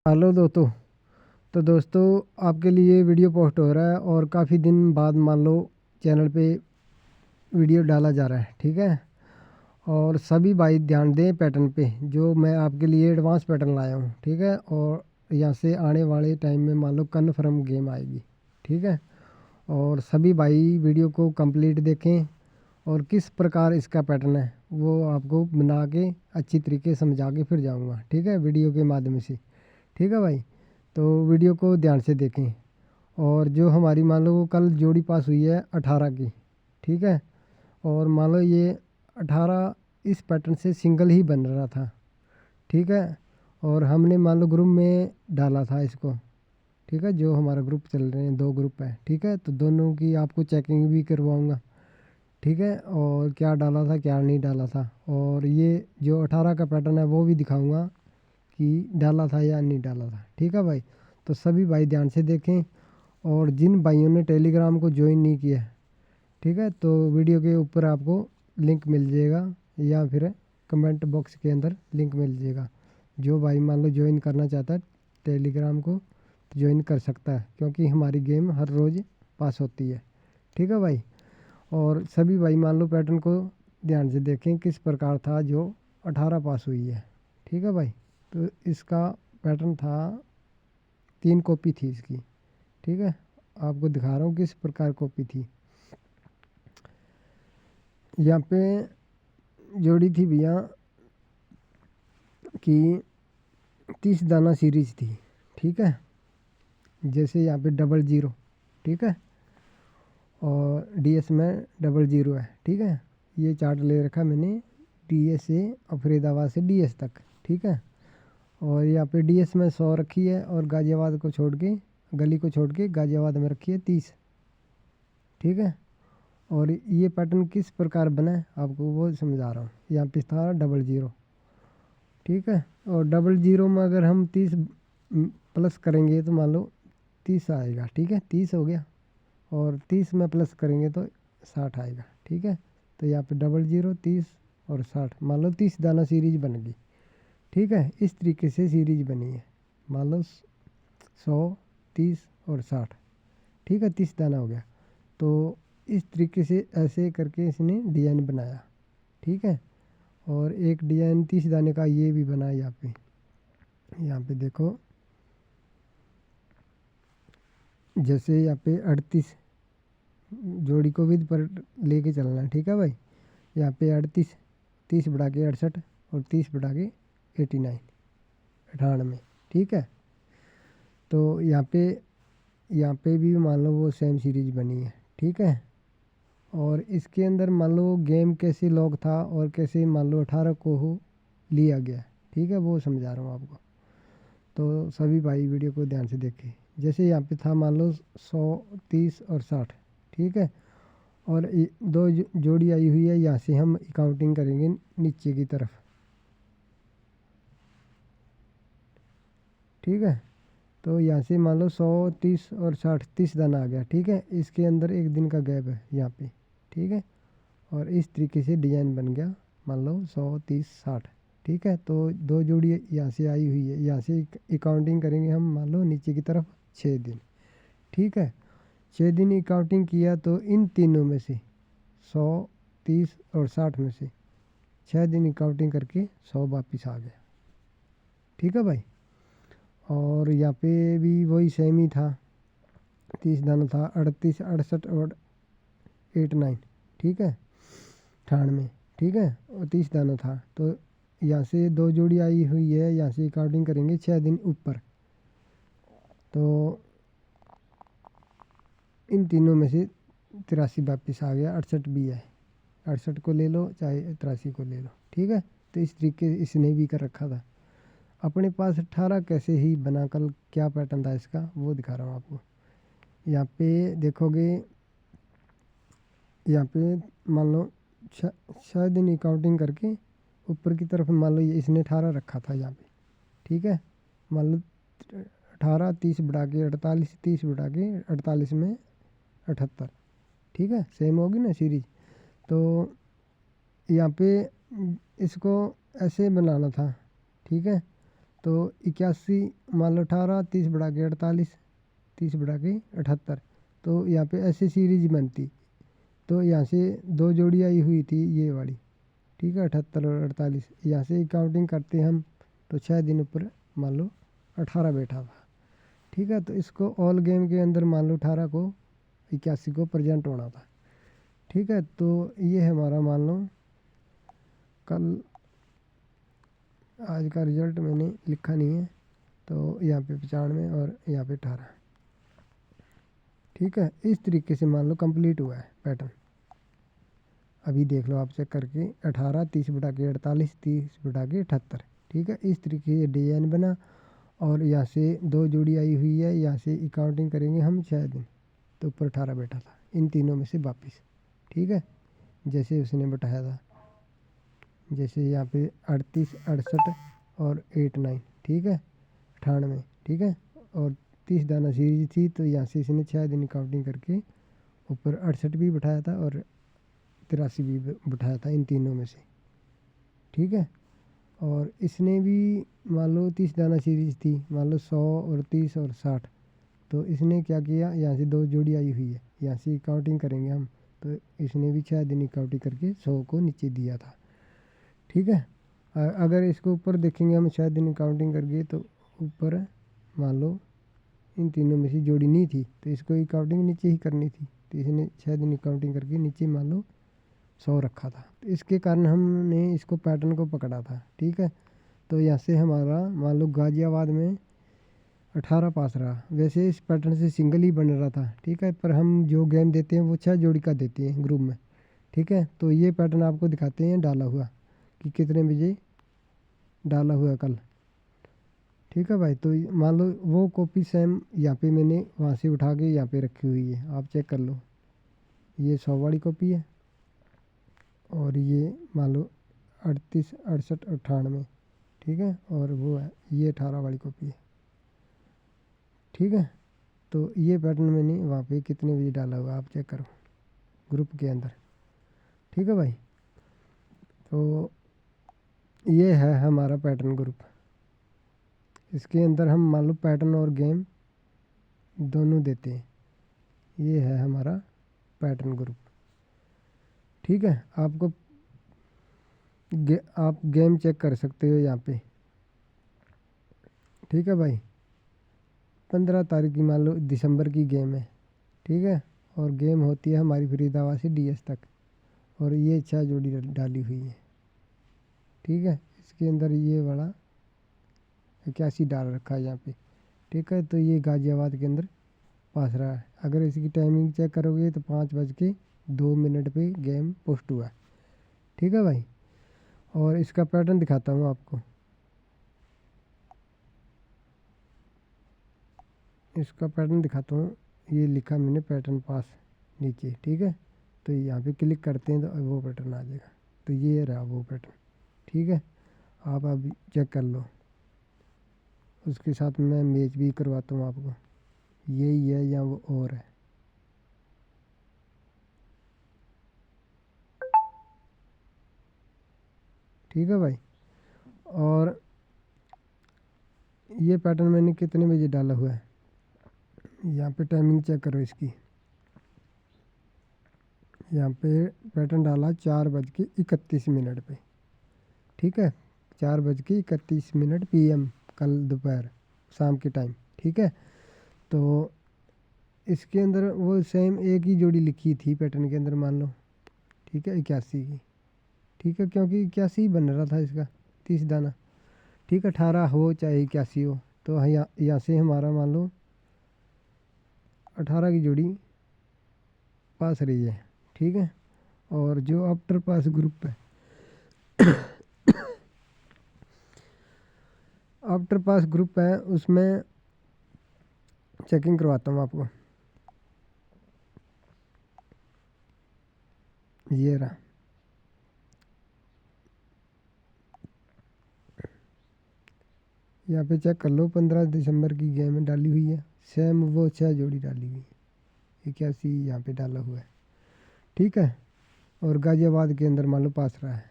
Hello दोस्तों। तो दोस्तों, आपके लिए वीडियो पोस्ट हो रहा है और काफ़ी दिन बाद मान लो चैनल पे वीडियो डाला जा रहा है, ठीक है। और सभी भाई ध्यान दें पैटर्न पे, जो मैं आपके लिए एडवांस पैटर्न लाया हूँ, ठीक है। और यहाँ से आने वाले टाइम में मान लो कन्फर्म गेम आएगी, ठीक है। और सभी भाई वीडियो को कंप्लीट देखें और किस प्रकार इसका पैटर्न है वो आपको बना के अच्छी तरीके से समझा के फिर जाऊँगा, ठीक है, वीडियो के माध्यम से, ठीक है भाई। तो वीडियो को ध्यान से देखें। और जो हमारी मान लो कल जोड़ी पास हुई है 18 की, ठीक है। और मान लो ये 18 इस पैटर्न से सिंगल ही बन रहा था, ठीक है। और हमने मान लो ग्रुप में डाला था इसको, ठीक है। जो हमारा ग्रुप चल रहे हैं, 2 ग्रुप है, ठीक है। तो दोनों की आपको चेकिंग भी करवाऊँगा, ठीक है। और क्या डाला था क्या नहीं डाला था, और ये जो 18 का पैटर्न है वो भी दिखाऊँगा कि डाला था या नहीं डाला था, ठीक है भाई। तो सभी भाई ध्यान से देखें। और जिन भाइयों ने टेलीग्राम को ज्वाइन नहीं किया है, ठीक है, तो वीडियो के ऊपर आपको लिंक मिल जाएगा या फिर कमेंट बॉक्स के अंदर लिंक मिल जाएगा। जो भाई मान लो ज्वाइन करना चाहता है टेलीग्राम को तो ज्वाइन कर सकता है, क्योंकि हमारी गेम हर रोज़ पास होती है, ठीक है भाई। और सभी भाई मान लो पैटर्न को ध्यान से देखें किस प्रकार था जो 18 पास हुई है, ठीक है भाई। तो इसका पैटर्न था, 3 कॉपी थी इसकी, ठीक है। आपको दिखा रहा हूँ किस प्रकार कॉपी थी। यहाँ पे जोड़ी थी भैया कि 30 दाना सीरीज थी, ठीक है। जैसे यहाँ पे 00, ठीक है। और डीएस में 00 है, ठीक है। ये चार्ट ले रखा मैंने डीएस से फरीदाबाद से डीएस तक, ठीक है। और यहाँ पे डीएस में 100 रखी है और गाजियाबाद को छोड़ के, गली को छोड़ के गाजियाबाद में रखी है 30, ठीक है। और ये पैटर्न किस प्रकार बना है आपको वो समझा रहा हूँ। यहाँ पे था 00, ठीक है। और 00 में अगर हम 30 प्लस करेंगे तो मान लो 30 आएगा, ठीक है, 30 हो गया। और 30 में प्लस करेंगे तो 60 आएगा, ठीक है। तो यहाँ पे 00, 30 और 60, मान लो 30 दाना सीरीज बन गई, ठीक है। इस तरीके से सीरीज बनी है, मान लो 100, 30 और 60, ठीक है, 30 दाना हो गया। तो इस तरीके से ऐसे करके इसने डिज़ाइन बनाया, ठीक है। और एक डिज़ाइन 30 दाने का ये भी बना है यहाँ पे देखो। जैसे यहाँ पे 38 जोड़ी को विद पर लेके चलना है, ठीक है भाई। यहाँ पे 38, 30 बढ़ा के 68 और 30 बढ़ा के 89, 98, ठीक है। तो यहाँ पे भी मान लो वो सेम सीरीज बनी है, ठीक है। और इसके अंदर मान लो गेम कैसे लॉक था और कैसे मान लो 18 को हो लिया गया, ठीक है, वो समझा रहा हूँ आपको। तो सभी भाई वीडियो को ध्यान से देखें। जैसे यहाँ पे था मान लो 100, 30 और 60, ठीक है। और दो जोड़ी आई हुई है, यहाँ से हम काउंटिंग करेंगे नीचे की तरफ, ठीक है। तो यहाँ से मान लो 100, 30 और 60, 30 दाना आ गया, ठीक है। इसके अंदर एक दिन का गैप है यहाँ पे, ठीक है। और इस तरीके से डिज़ाइन बन गया, मान लो 100, 30, 60, ठीक है। तो 2 जोड़ी यहाँ से आई हुई है, यहाँ से काउंटिंग करेंगे हम मान लो नीचे की तरफ 6 दिन, ठीक है। 6 दिन काउंटिंग किया तो इन तीनों में से 100, 30 और 60 में से 6 दिन काउंटिंग करके 100 वापिस आ गया, ठीक है भाई। और यहाँ पे भी वही सेम ही था, 30 दाना था, 38, 68 और 89, ठीक है, 98, ठीक है। और 30 दाना था। तो यहाँ से 2 जोड़ी आई हुई है, यहाँ से काउंटिंग करेंगे 6 दिन ऊपर। तो इन तीनों में से 83 वापिस आ गया, 68 भी है, 68 को ले लो चाहे 83 को ले लो, ठीक है। तो इस तरीके से इसने भी कर रखा था अपने पास। 18 कैसे ही बना, कल क्या पैटर्न था इसका वो दिखा रहा हूँ आपको। यहाँ पे देखोगे, यहाँ पे मान लो 6 दिन काउंटिंग करके ऊपर की तरफ मान लो ये इसने 18 रखा था यहाँ पे, ठीक है। मान लो 18, 30 बढ़ा के 48, 30 बढ़ा के 48 में 78, ठीक है, सेम होगी ना सीरीज। तो यहाँ पे इसको ऐसे बनाना था, ठीक है। तो 81 मान लो 18, 30 बढ़ा के 48, 30 बढ़ा के 78। तो यहाँ पे ऐसे सीरीज बनती। तो यहाँ से 2 जोड़ी आई हुई थी ये वाली, ठीक है, 78 और 48। यहाँ से काउंटिंग करते हम तो 6 दिन ऊपर मान लो 18 बैठा था, ठीक है। तो इसको ऑल गेम के अंदर मान लो 18 को 81 को प्रेजेंट होना था, ठीक है। तो ये हमारा मान लो कल आज का रिजल्ट मैंने लिखा नहीं है, तो यहाँ पे 95 और यहाँ पे 18, ठीक है। इस तरीके से मान लो कंप्लीट हुआ है पैटर्न। अभी देख लो आप चेक करके, 18, 30 बढ़ा के 48, 30 बढ़ा के 78, ठीक है। इस तरीके से डिजाइन बना। और यहाँ से 2 जोड़ी आई हुई है, यहाँ से काउंटिंग करेंगे हम 6 दिन, तो ऊपर 18 बैठा था इन तीनों में से वापिस, ठीक है, जैसे उसने बताया था। जैसे यहाँ पे 38, 68 और 8, 9, ठीक है, 98, ठीक है। और 30 दाना सीरीज थी, तो यहाँ से इसने 6 दिन काउंटिंग करके ऊपर 68 भी बैठाया था और 83 भी बैठाया था इन तीनों में से, ठीक है। और इसने भी मान लो 30 दाना सीरीज थी, मान लो 100 और 30 और 60। तो इसने क्या किया, यहाँ से 2 जोड़ी आई हुई है, यहाँ से काउंटिंग करेंगे हम, तो इसने भी 6 दिन काउंटिंग करके 100 को नीचे दिया था, ठीक है। अगर इसको ऊपर देखेंगे हम 6 दिन काउंटिंग करके, तो ऊपर मान लो इन तीनों में से जोड़ी नहीं थी, तो इसको काउंटिंग नीचे ही करनी थी। तो इसने 6 दिन काउंटिंग करके नीचे मान लो 100 रखा था। तो इसके कारण हमने इसको पैटर्न को पकड़ा था, ठीक है। तो यहाँ से हमारा मान लो गाजियाबाद में 18 पास रहा। वैसे इस पैटर्न से सिंगल ही बन रहा था, ठीक है, पर हम जो गेम देते हैं वो 6 जोड़ी का देते हैं ग्रुप में, ठीक है। तो ये पैटर्न आपको दिखाते हैं डाला हुआ कि कितने बजे डाला हुआ कल, ठीक है भाई। तो मान लो वो कॉपी सेम यहाँ पे मैंने वहाँ से उठा के यहाँ पे रखी हुई है, आप चेक कर लो। ये 100 वाली कॉपी है और ये मान लो 38, 68, 98, ठीक है। और वो है ये 18 वाली कॉपी है, ठीक है। तो ये पैटर्न मैंने वहाँ पे कितने बजे डाला हुआ आप चेक करो ग्रुप के अंदर, ठीक है भाई। तो ये है हमारा पैटर्न ग्रुप। इसके अंदर हम मान लो पैटर्न और गेम दोनों देते हैं। ये है हमारा पैटर्न ग्रुप, ठीक है। आपको आप गेम चेक कर सकते हो यहाँ पे, ठीक है भाई। 15 तारीख की मान लो दिसंबर की गेम है, ठीक है। और गेम होती है हमारी फरीदाबाद से डीएस तक, और ये 6 जोड़ी डाली हुई है, ठीक है। इसके अंदर ये वाला 81 डाल रखा है यहाँ पे, ठीक है। तो ये गाजियाबाद के अंदर पास रहा है। अगर इसकी टाइमिंग चेक करोगे तो 5:02 पे गेम पोस्ट हुआ है, ठीक है भाई। और इसका पैटर्न दिखाता हूँ आपको। इसका पैटर्न दिखाता हूँ, ये लिखा मैंने पैटर्न पास नीचे, ठीक है। तो यहाँ पे क्लिक करते हैं तो वो पैटर्न आ जाएगा। तो ये रहा वो पैटर्न, ठीक है। आप अभी चेक कर लो। उसके साथ मैं मैच भी करवाता हूँ आपको, यही है या वो और है। ठीक है भाई। और ये पैटर्न मैंने कितने बजे डाला हुआ है, यहाँ पे टाइमिंग चेक करो इसकी। यहाँ पे पैटर्न डाला 4:31 पे, ठीक है, 4:31 PM कल दोपहर शाम के टाइम, ठीक है। तो इसके अंदर वो सेम एक ही जोड़ी लिखी थी पैटर्न के अंदर मान लो, ठीक है, 81 की, ठीक है, क्योंकि 81 ही बन रहा था इसका 30 दाना, ठीक है। 18 हो चाहे 81 हो, तो यहाँ से हमारा मान लो 18 की जोड़ी पास रही है, ठीक है। और जो आफ्टर पास ग्रुप है आफ्टर पास ग्रुप है उसमें चेकिंग करवाता हूँ आपको। ये रहा, यहाँ पे चेक कर लो। 15 दिसंबर की गेम डाली हुई है, सेम वो 6 जोड़ी डाली हुई है, 81 यहाँ पे डाला हुआ है, ठीक है। और गाजियाबाद के अंदर मान लो पास रहा है,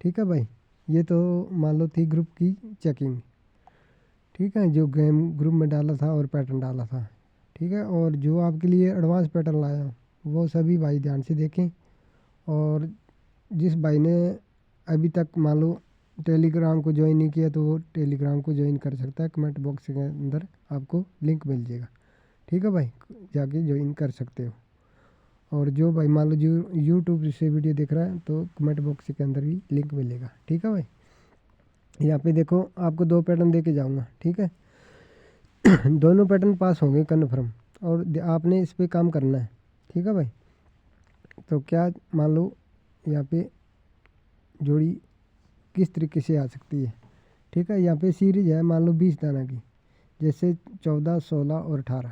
ठीक है भाई। ये तो मान लो थी ग्रुप की चेकिंग। ठीक है, जो गेम ग्रुप में डाला था और पैटर्न डाला था। ठीक है, और जो आपके लिए एडवांस पैटर्न लाया हूँ वो सभी भाई ध्यान से देखें। और जिस भाई ने अभी तक मान लो टेलीग्राम को ज्वाइन नहीं किया तो वो टेलीग्राम को ज्वाइन कर सकता है, कमेंट बॉक्स के अंदर आपको लिंक मिल जाएगा। ठीक है भाई, जाके ज्वाइन कर सकते हो। और जो भाई मान लो जो यूट्यूब से वीडियो देख रहा है तो कमेंट बॉक्स के अंदर भी लिंक मिलेगा। ठीक है भाई, यहाँ पे देखो आपको 2 पैटर्न दे के जाऊँगा। ठीक है दोनों पैटर्न पास होंगे कन्फर्म, और आपने इस पे काम करना है। ठीक है भाई, तो क्या मान लो यहाँ पे जोड़ी किस तरीके से आ सकती है। ठीक है, यहाँ पे सीरीज है मान लो 20 दाना की, जैसे 14, 16 और 18।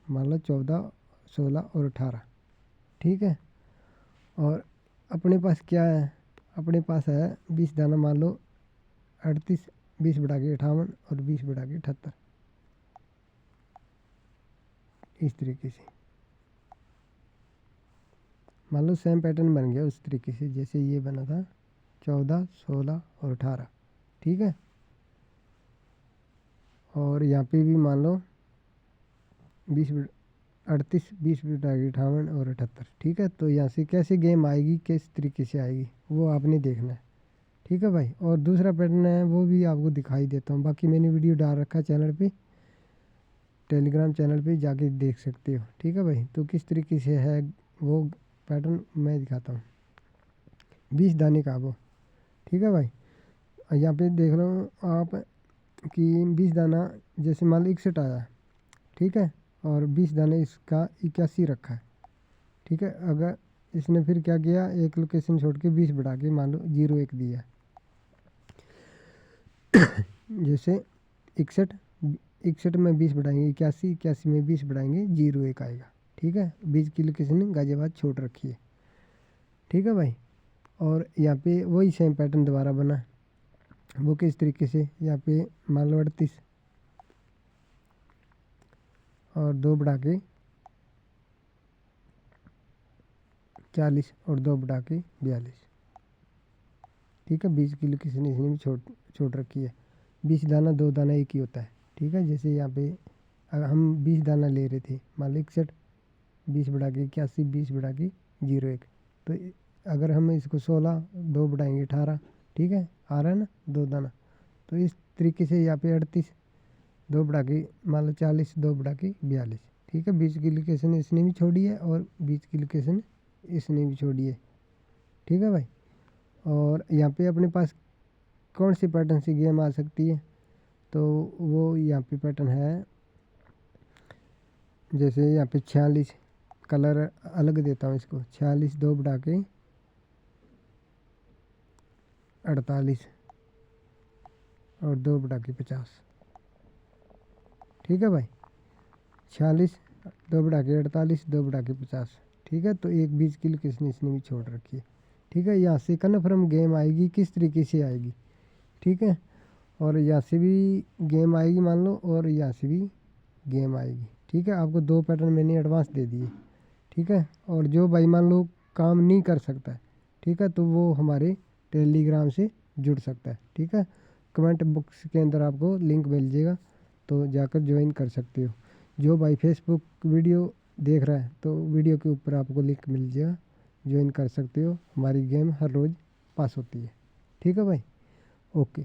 मान लो 14, 16 और 18। ठीक है, और अपने पास क्या है, अपने पास है 20 दाना मान लो 38, 20 बढ़ा के 58 और 20 बढ़ा के 78, इस तरीके से मान लो सेम पैटर्न बन गया उस तरीके से जैसे ये बना था 14, 16 और 18। ठीक है, और यहाँ पे भी मान लो 20, 38, 20 बढ़ा के 58 और 78। ठीक है, तो यहाँ से कैसे गेम आएगी, किस तरीके से आएगी वो आपने देखना है। ठीक है भाई, और दूसरा पैटर्न है वो भी आपको दिखाई देता हूँ, बाकी मैंने वीडियो डाल रखा है चैनल पे, टेलीग्राम चैनल पे जाके देख सकते हो। ठीक है भाई, तो किस तरीके से है वो पैटर्न मैं दिखाता हूँ 20 दाने का वो। ठीक है भाई, यहाँ पे देख लो आप कि 20 दाना जैसे मान लो 61 आया। ठीक है, और 20 दाने इसका 81 रखा है। ठीक है, अगर इसने फिर क्या किया, एक लोकेशन छोड़ के 20 बढ़ा के मान लो 01 दिया जैसे 61, 61 में 20 बढ़ाएंगे 81, 81 में 20 बढ़ाएंगे 01 आएगा। ठीक है, 20 की लोकेशन गाजियाबाद छोड़ रखी है। ठीक है भाई, और यहाँ पे वही सेम पैटर्न दोबारा बना, वो किस तरीके से, यहाँ पे मान लो 38 और 2 बढ़ा के 40 और 2 बढ़ा के 42। ठीक है, 20 की लोकेशन इसने भी छोड़ रखी है। 20 दाना 2 दाना एक ही होता है। ठीक है, जैसे यहाँ पे अगर हम 20 दाना ले रहे थे मान लो 61, 20 बढ़ा के 81, 20 बढ़ा के 01, तो अगर हम इसको 16, 2 बढ़ाएंगे 18। ठीक है, आ रहा है ना 2 दाना, तो इस तरीके से यहाँ पे 38, 2 बढ़ा के मान लो 40, 2 बढ़ा के 42। ठीक है, 20 की लोकेशन इसने भी छोड़ी है और 20 की लोकेशन इसने भी छोड़ी है। ठीक है भाई, और यहाँ पे अपने पास कौन सी पैटर्न से गेम आ सकती है, तो वो यहाँ पे पैटर्न है जैसे यहाँ पे 46, कलर अलग देता हूँ इसको, 46, 2 बढ़ा के 48 और 2 बढ़ा के 50। ठीक है भाई, 46, 2 बढ़ा के 48, 2 बढ़ा के 50। ठीक है, तो एक 20 की लोकेशन इसने भी छोड़ रखी है। ठीक है, यहाँ से कन्फर्म गेम आएगी, किस तरीके से आएगी। ठीक है, और यहाँ से भी गेम आएगी मान लो, और यहाँ से भी गेम आएगी। ठीक है, आपको 2 पैटर्न मैंने एडवांस दे दिए। ठीक है, और जो भाई मान लो काम नहीं कर सकता है, ठीक है, तो वो हमारे टेलीग्राम से जुड़ सकता है। ठीक है, कमेंट बॉक्स के अंदर आपको लिंक मिल जाएगा, तो जाकर ज्वाइन कर सकते हो। जो भाई फेसबुक वीडियो देख रहा है तो वीडियो के ऊपर आपको लिंक मिल जाएगा, ज्वाइन कर सकते हो। हमारी गेम हर रोज़ पास होती है। ठीक है भाई, ओके।